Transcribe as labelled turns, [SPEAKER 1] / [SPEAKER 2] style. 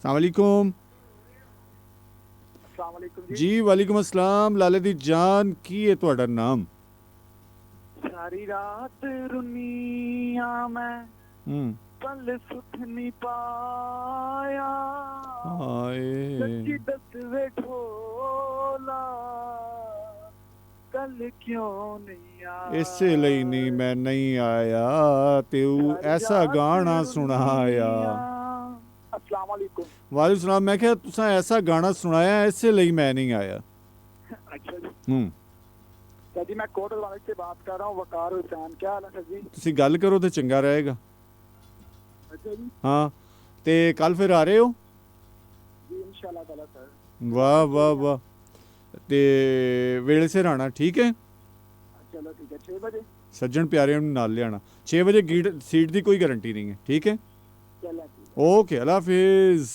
[SPEAKER 1] अस्सलाम वालेकुम।
[SPEAKER 2] अस्सलाम वालेकुम जी।
[SPEAKER 1] जी वालेकुम अस्सलाम। लाले दी जान की है ਤੁਹਾਡਾ ਨਾਮ?
[SPEAKER 2] सारी रात रुनिया मैं
[SPEAKER 1] ਹੂੰ।
[SPEAKER 2] पल सुठ नहीं पाया, सच्ची
[SPEAKER 1] ਹਾਏ
[SPEAKER 2] दस वे ढोला कल क्यों नहीं
[SPEAKER 1] ਇਸੇ ਲਈ ਨਹੀਂ
[SPEAKER 2] आया।
[SPEAKER 1] ਮੈਂ ਨਹੀਂ ਆਇਆ ਤੇ ਉਹ
[SPEAKER 2] सारी
[SPEAKER 1] ਐਸਾ
[SPEAKER 2] रात
[SPEAKER 1] ਗਾਣਾ ਸੁਣਾਇਆ।
[SPEAKER 2] रुनिया। अस्सलाम वालेकुम।
[SPEAKER 1] ਵਾलेकुम सलाम। मैं ਕਿਹਾ ਤੁਸੀਂ ਐਸਾ ਗਾਣਾ ਸੁਣਾਇਆ ਇਸੇ ਲਈ मैं नहीं आया।
[SPEAKER 2] अच्छा जी।
[SPEAKER 1] ਹੂੰ।
[SPEAKER 2] सर जी मैं कोट वाले से बात कर रहा हूँ, वकार हुसैन। क्या हाल है सर जी?
[SPEAKER 1] ਤੁਸੀਂ ਗੱਲ ਕਰੋ ਤੇ ਚੰਗਾ ਰਹੇਗਾ।
[SPEAKER 2] अच्छा जी।
[SPEAKER 1] ਹਾਂ ਤੇ ਕੱਲ ਫਿਰ ਆ ਰਹੇ ਹੋ?
[SPEAKER 2] जी इंशाल्लाह ताला सर।
[SPEAKER 1] ਵਾਹ ਵਾਹ ਵਾਹ। ਤੇ ਵੇਲੇ ਸਿਰ ਆਣਾ, ਠੀਕ ਹੈ।
[SPEAKER 2] चलो ठीक है, 6 बजे।
[SPEAKER 1] ਸੱਜਣ ਪਿਆਰਿਆਂ ਨੂੰ ਨਾਲ ਲਿਆਣਾ। 6 ਵਜੇ ਸੀਟ ਦੀ ਕੋਈ ਗਾਰੰਟੀ ਨਹੀਂ ਹੈ, ਠੀਕ ਹੈ।
[SPEAKER 2] चलो ठीक है।
[SPEAKER 1] ਓਕੇ, ਅੱਲਾ ਹਾਫਿਜ਼।